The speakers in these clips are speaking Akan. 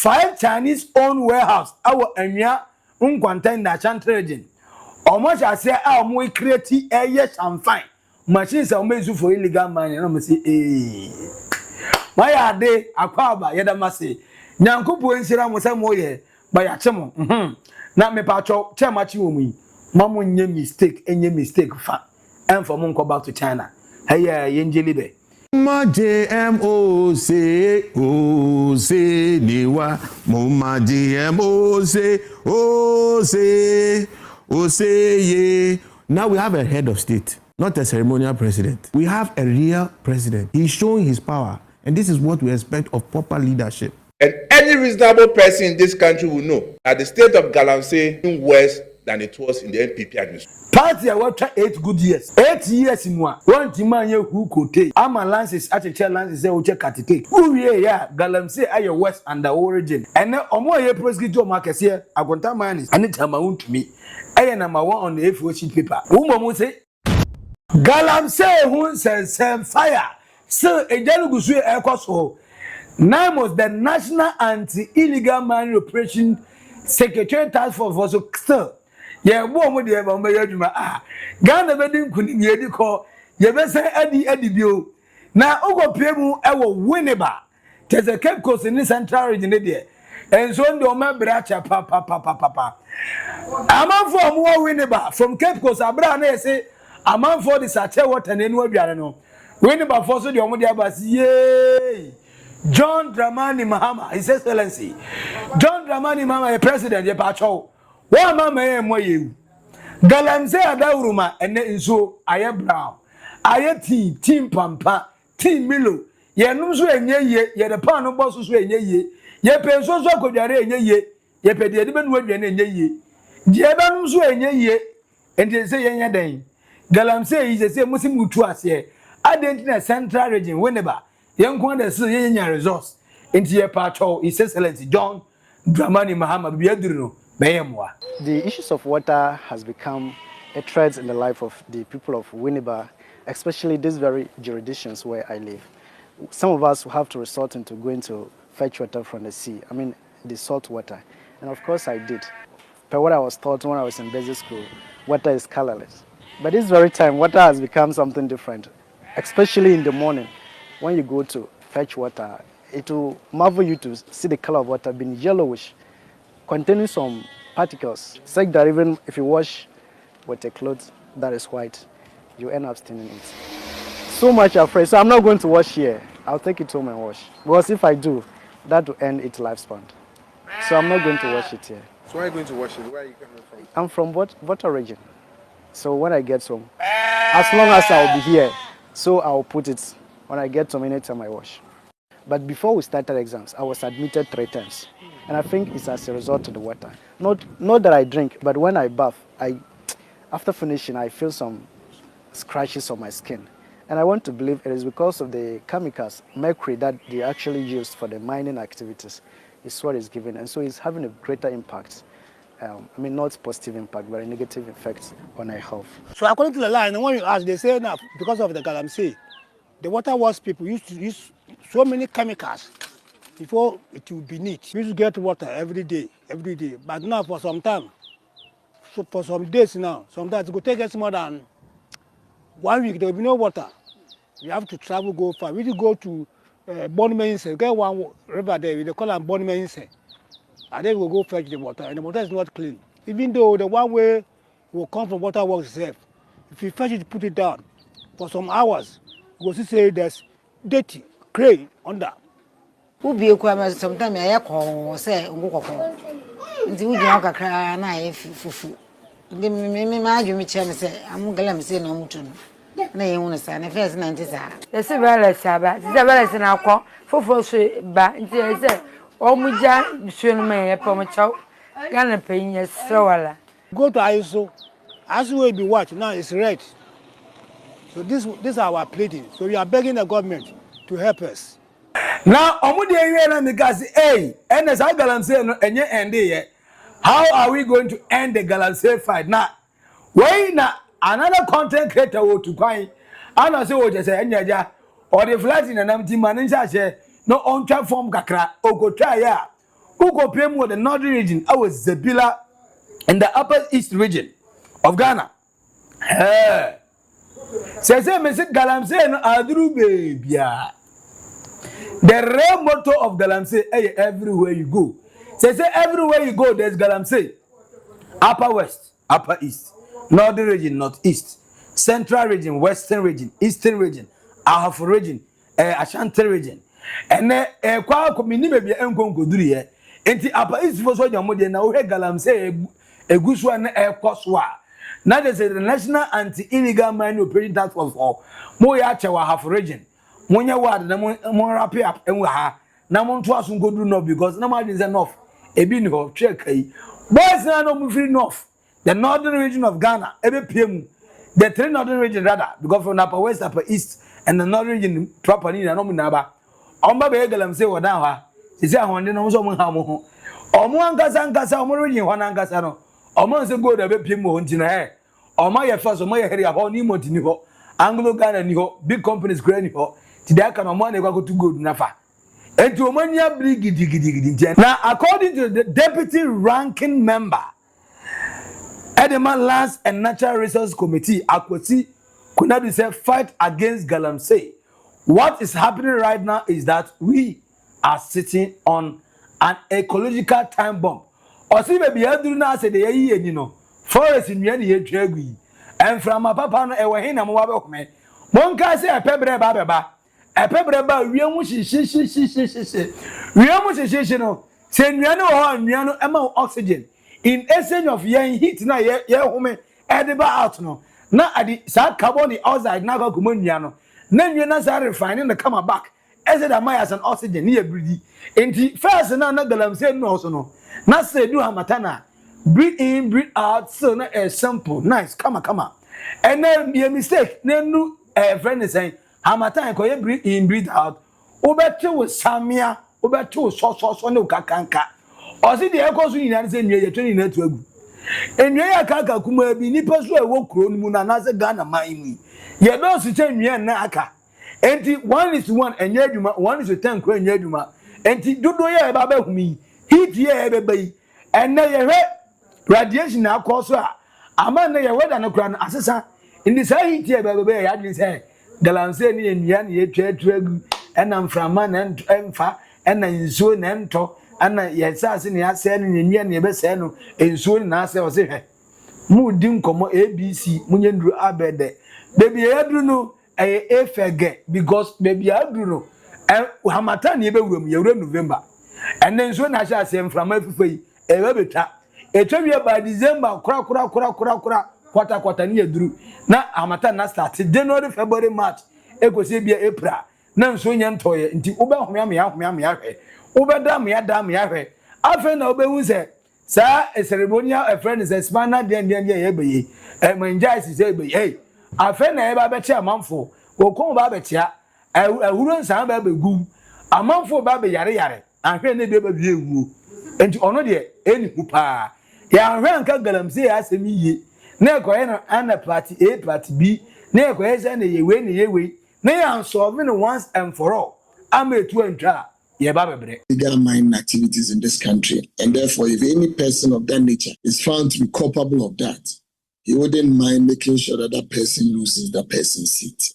5 Chinese owned warehouse our Enya Unquantain na Chantre region. Almost I say our more creative yes and fine. Machines are made for illegal mining. I'm say, why are they a quaba? Yadamasi. Nyankupu and Sira was some way by a chemo. Not me patrol, Chamachi. Mamu nye mistake, any mistake fa. And for Monko back to China. Hey, Yenjelibe. Mama JMO say, oh, say, Niwa. Mama JMO say, oh, say, oh, say, yeah. Now we have a head of state, not a ceremonial president. We have a real president. He's showing his power. And this is what we expect of proper leadership. And any reasonable person in this country will know that the state of galamsey is worse than it was in the NPP administration. Party I worked 8 good years. 8 years in one. One man who could take. I'm a lances at a chair lances who check at the who yeah, galamsey are your west and the origin. And now on more year prescription markets here, I want to man is and it's my own to me. I am number 1 on the A4 paper. Who say galamsey who says fire. So a jalugusu aircoso. Now was the National Anti-Illegal Mining Operation Secretary Task Force for so yeah, woman dear Bamba Ghana wedding couldn't be call you best say Eddie Bio. Now Ogo Pemu ever winneba. There's a Cape Coast in the central region there. And so do my bracha papa. A man for more winneba from Cape Coast Abra say a man for the Sacha water and then we are no. Winneba for so the Omodia Bas yay. John Dramani Mahama, His Excellency. John Dramani Mahama, a president, a patrol. One man, more you. Galamsey Adauruma, and then so I am brown. I am team Pampa, team Milo. Ye no so enye ye the pan no boss so enye ye. Ye pe so kodware enye ye. Ye pe de be no aduane enye ye. Je ba no so enye ye. And they say enye den. Galamsey is say musim utu ase. Identity central region whenever. Young one that see any resource into your patrol, His Excellency John Dramani Mahama Biadruno, Mayamwa. The issues of water has become a threat in the life of the people of Winneba, especially these very jurisdictions where I live. Some of us have to resort into going to fetch water from the sea, I mean the salt water. And of course I did. But what I was taught when I was in basic school, water is colorless. But this very time, water has become something different, especially in the morning. When you go to fetch water, it will marvel you to see the color of water being yellowish, containing some particles. Such that even if you wash with a cloth that is white, you end up staining it. So much afraid. So I'm not going to wash here. I'll take it home and wash. Because if I do, that will end its lifespan. So I'm not going to wash it here. So where are you going to wash it? Where are you coming from? I'm from water region. So when I get home, as long as I'll be here, so I'll put it. When I get home, anytime I wash. But before we started exams, I was admitted 3 times. And I think it's as a result of the water. Not that I drink, but when I bath, after finishing, I feel some scratches on my skin. And I want to believe it is because of the chemicals, mercury, that they actually used for the mining activities. It's what is given. And so it's having a greater impact. I mean, not positive impact, but a negative effect on our health. So according to the line, when you ask, they say now, because of the galamsey, the water works people used to use so many chemicals before it would be neat. We used to get water every day. But now for some time, so for some days now, sometimes it will take us more than 1 week, there will be no water. We have to travel, go far. We used to go to Bonmense, get one river there, they call it Bonmense. And then we'll go fetch the water, and the water is not clean. Even though the one way will come from water works itself. If you fetch it, put it down for some hours, you will say there's dirty, clay under. Ubi sometimes I call say Ngoko. Nti we don't kakra na fufu. Ndi me maaju me che me say am galamsey na mutu no. Na ye hunu sa na first 90 sa. The sebele saba, sebele na akọ fufu so ba nti say omuja nsuo no me pomochaw. Gana penye sewala. Go to ISO. As we be watch now it's red. So this are our pleading. So we are begging the government to help us. Now, omudi ewe na because hey, and as I galamsey no enye ende ye. How are we going to end the galamsey fight now? Why na another content creator wo to kwan. Ana say wo je say enyaja or the flight in anam ti man ncha she no on twa form kakra o go try ya. Who go pay more the northern region? I was Zebila in the upper east region of Ghana. Says Mr. Galamsey no adru baby. The real motto of Galamsey, hey, everywhere you go. Says everywhere you go, there's Galamsey. Upper west, upper east, northern region, northeast, central region, western region, eastern region, Ahafo region, Ashanti region. And kwa komini baby enkonko duri here. Enti upper east for so jamode na wo he Galamsey egusu na ekoswa. Now they say the National Anti-Illegal Mining Operating Task Force for mo ya chewa Ahafo region. Monya ward na mo wrap up enwe ha. Na mo nto aso ngoduru no because na ma dey enough. Ebi ni ho check yi. Boys now no move north. The northern region of Ghana, the three northern region rather, because from upper west, upper east, and the northern region properly, and no naba. Omba be Galamsey wa down. She said, I want to know someone how more. Omoangasa, Omorian, one Angasano. Omon se go the Pimo in hair. Or my first, or my head about Nimo Tiniho, Anglo Ghana Niho, big companies granny ho. Today I can money go to good Nafa. And to Omania Brigidi. Now, according to the deputy ranking member, Edema Lands and Natural Resources Committee, Akwesi Kunabi said, fight against Galamsey. What is happening right now is that we are sitting on an ecological time bomb. Or see, maybe I do not say the year, you know, forest in Yanni Tragui. And from my papa, and we're here, me. One can say a pebble baba. A pebble ba wiamushi no say nnuano ho nnuano ema oxygen in essence of yen heat na ye home edible out no na adi sa carbon dioxide na go nnuano na nnuano sa refining na come back as that my as an oxygen ye breathe enti first na Galamsey no so no na say do hamatana breathe in breathe out so na a simple nice come and then be a mistake na nu friend is saying Hamatan ko ye breathe in breathe out. Obeto wo samia, obeto so ne kakanka. Osi de ekoso nyina se nwe ye 20 na tu agu. Enwe ya kaka kuma bi nipa so e wo kro nu mu na na se Ghana man mu. Ye do so che nwe na aka. Enti 1:1 enye adwuma, 1:10 ko enye adwuma. Enti dodo ye e ba ba humi. Heat ye e be bai. Enne ye hwe radiation na akoso a. Ama na ye weather na kura na asesa. Indi sa heat ye be be ya dwin say Galamsey ni enua ni etwagu ena mframa na emfa ena nsuo na ento ana yesase ni ase ni enua ni ebese no nsuo ni na ase o se hwe mu di nkomo ABC munye nduru abede baby eduru no efege because baby eduru no hamata ni ebewuram yewura November ena nsuo na ase ase mframa afufei ebebeta etwawie by December kura kwata ni eduru na amata na start January February March ekosie bia April na nso nya ntoye nti oba home ahwe oba dam ya hwe afa na obehu se sa ceremonial a friend is spana den ye beye manjai se beye afa na ye ba be chia amanfo okon ba be chia ahuro nsan ba begu amanfo ba be yare ahwe na be ba bi ewu nti ono de eni kupa ya ahwe anka Galamsey asemi ye na ekoye na ana party A party B na ekoye se na yewe na ya solving once and for all ametu antwa ye ba bebre illegal mining activities in this country, and therefore if any person of that nature is found to be culpable of that, he wouldn't mind making sure that that person loses that person's seat.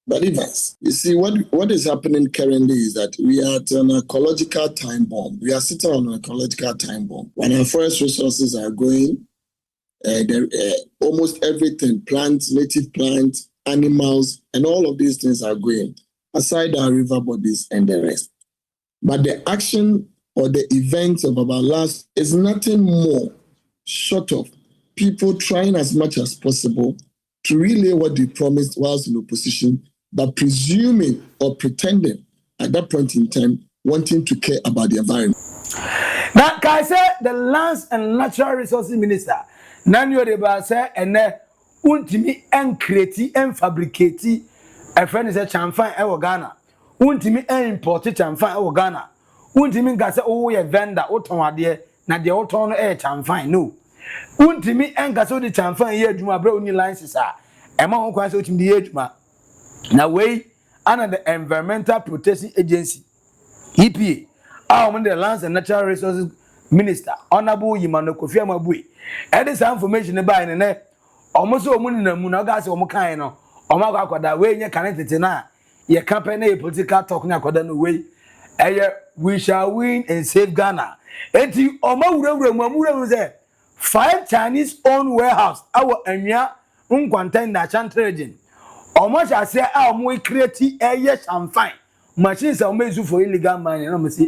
But Evans, you see, what is happening currently is that we are at an ecological time bomb. We are sitting on an ecological time bomb. When our forest resources are going, almost everything, plants, native plants, animals, and all of these things are going, aside our river bodies and the rest. But the action or the events of our last is nothing more short of people trying as much as possible to relay what they promised whilst in opposition, but presuming or pretending at that point in time, wanting to care about the environment. Now, can I say the Lands and Natural Resources Minister, Nanyo Reba say, and untimi en create en fabricate a friend is a chamfan e Ghana. Untimi en import chamfan e Ghana. Untimi ga say oh ye vendor oton ade na de oton no e chamfan no. Untimi en ga say the chamfan ye adwuma bra oni license a e ma ho kwan say otimi ye adwuma. Na we under the Environmental Protection Agency EPA I'm the Lands and Natural Resources Minister, Honorable Yimano Kofi Amabui. And this information about in there, almost all money in the Munagas or Mokaino, or Magakwada, way you connected to now. Your company political talking according to way. We shall win and save Ghana. And you almost there. 5 Chinese owned warehouse, our Enya, Unquantan Nachan Trading. Almost I say, we create a yes, I'm fine. Machines are made for illegal mining. I'm say,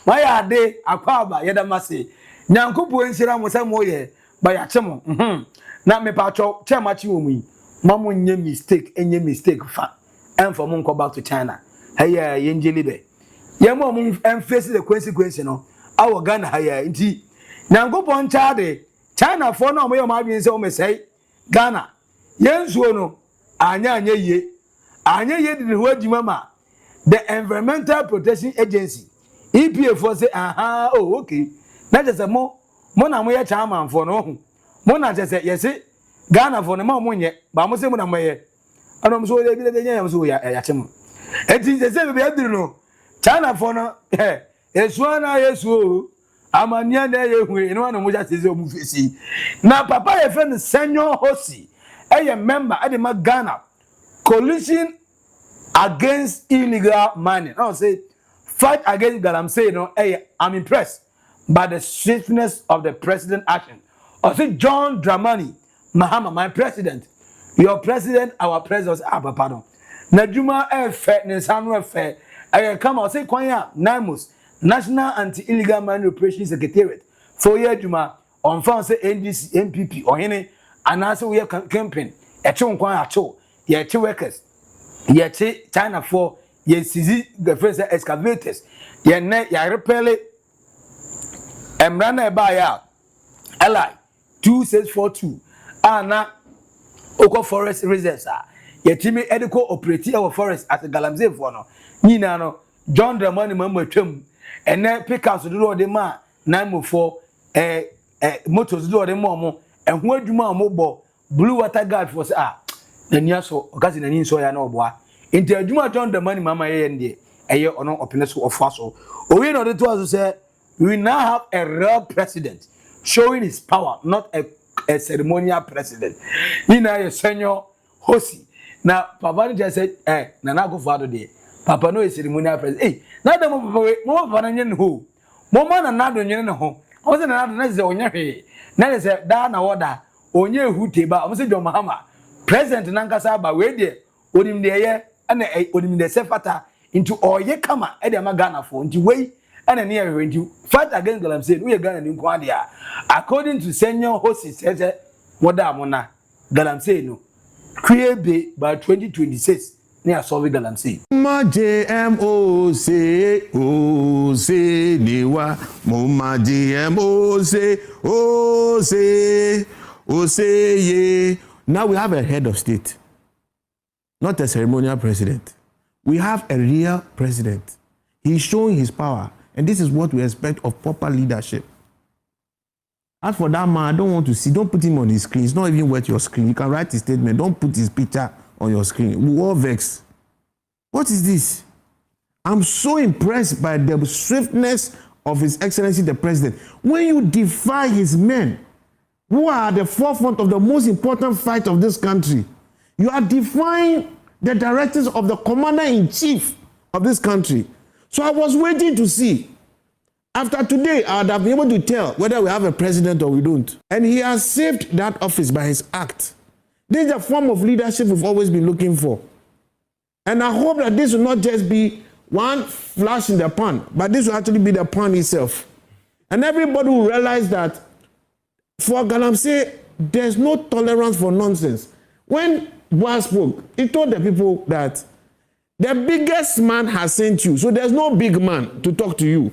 why are they a quaba? Yadamasi. Nankupu and Sira Mosamoye by a chemo. Now me patcho, Chamachi, Mamu, nye mistake, and ye mistake, fat. And for Munko back to China. Hey, Yenjilibe. Yamon and face the consequence, our Ghana higher. Indeed. Nankupu on China for no way of my being so say, Ghana. Yes, no, Anya ye. Anya ye did word mama. The Environmental Protection Agency. EPA for say, aha, oh, okay. That is a more Mona Chairman for no. Mona just said, yes, Ghana for the moment yet, but I'm saying, I don't so they did the so ya. It is the same way I don't know. China for no, yes, one, yes, I'm a near there, you know, which I say, now, Papa, a friend, Senior Hossi. A member at the Ghana coalition against illegal mining. I say fight against galamsey. No, I'm impressed by the swiftness of the president action. I say John Dramani Mahama, my president, your president, our president. Pardon. Najuma fair, Nesanu fair. I come out say Kwanya Namus National Anti-Illegal Mining Operations Secretariat. 4 year Juma on France NDC MPP or any. And also we have campaign. Yachon kwa yacho. Yachi workers. Yachi China for yesizi the first excavators. Yane ya repele. Emrana ebaya. LI 2642. Ana Oko Forest Reserves. Yatimi ediko operate our forest at the galamsey for no. Nina no John Dramani Mamma Trim. And then pick out the road de ma 904 motors do the momo. And when you mobile blue water guard for then yes, so because in an insoya no boy. Until you John the money, Mamma, and a year or no openness of fossil. Or we know the two as say we now have a real president showing his power, not a ceremonial president. You know, a senior Hossi. Now, Papa just said, Nana go father day. Papa no is ceremonial president. Now the more Vananian who. Moma and Nado in home. Wasn't another nice on your head. Now is a Dana order, or near who teba, I say John Mahama, President Nankasaba, where there, Odim de and Odim de Sefata into all ye kama, Edema Ghana for into way and a near into fight against them said, we are going to Quadia. According to Senior Hossi says, what Mona, Galamsey no, create by 2026 near Solving Galamsey. JMO say, oh, say, Niwa, Moma JMO say, oh, say, oh, say, ye. Now we have a head of state, not a ceremonial president. We have a real president. He's showing his power, and this is what we expect of proper leadership. As for that man, I don't want to see, don't put him on his screen. It's not even worth your screen. You can write his statement, don't put his picture on your screen. We all vex. What is this? I'm so impressed by the swiftness of His Excellency the President. When you defy his men, who are at the forefront of the most important fight of this country, you are defying the directives of the commander-in-chief of this country. So I was waiting to see. After today, I would have been able to tell whether we have a president or we don't. And he has saved that office by his act. This is a form of leadership we've always been looking for. And I hope that this will not just be one flash in the pan, but this will actually be the pan itself. And everybody will realize that for galamsey, there's no tolerance for nonsense. When Boaz spoke, he told the people that the biggest man has sent you, so there's no big man to talk to you.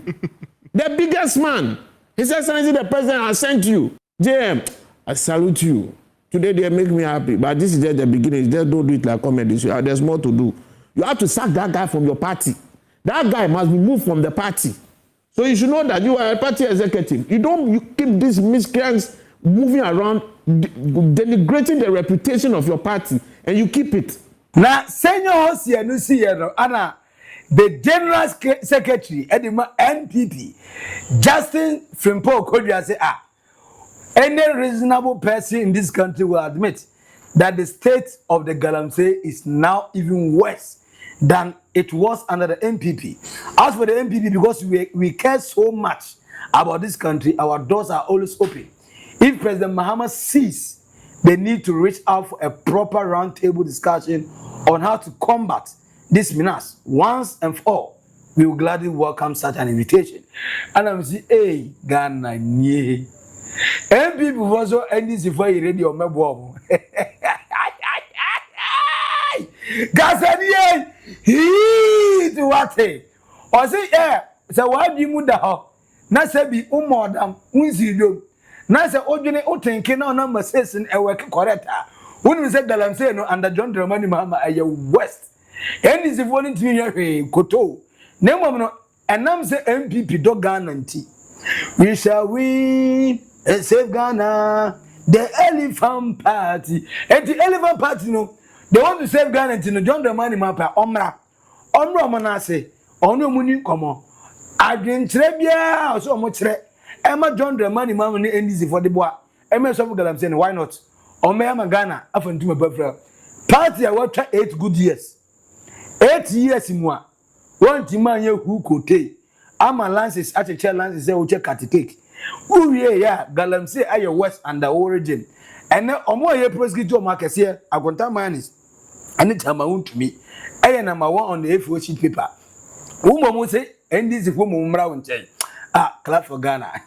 The biggest man, His Excellency the President, has sent you. JM, I salute you. Today they make me happy, but this is just the beginning. Just don't do it like comedy. There's more to do. You have to sack that guy from your party. That guy must be moved from the party. So you should know that you are a party executive. You keep these miscreants moving around, denigrating the reputation of your party, and you keep it. Now, Senior Hossi and Lucy, Anna, the general secretary edema NPP Justin Frimpo Kodria say any reasonable person in this country will admit that the state of the galamsey is now even worse than it was under the MPP. As for the MPP, because we care so much about this country, our doors are always open. If President Mahama sees the need to reach out for a proper roundtable discussion on how to combat this menace once and for all, we will gladly welcome such an invitation. And I'm saying, hey, Ghana, yeah. MPP was also ending before you ready on my bomb. Gasani, he to what? Or say, yeah, so why do you move the house? Na say be umodam unzido na say odwene otenke na number 6 in e work correct when we say galamsey no under John Dramani Mahama aye west and is volunteer hwe koto na mom no enam say MPP do Ghana nti we shall win and save Ghana the elephant party and the elephant party no they want to save Ghana nti no John Dramani Mahama omra mo na say onu muni komo adwentre bia so mo kire Emma John Dramani Mahama ni NDC for the boy Emma so galamsey why not Omeyama Ghana afantum abafra party a what 8 good years 8 years mwa one timanye hu kote ama lances acheche lances e uche katikeke uwie ya galamsey aye west and the origin ene omo ye prosecutor makese agonta manis ani chama untumi aye number 1 on the A4 sheet paper umo mo say NDC for mo mra wonche clap for Ghana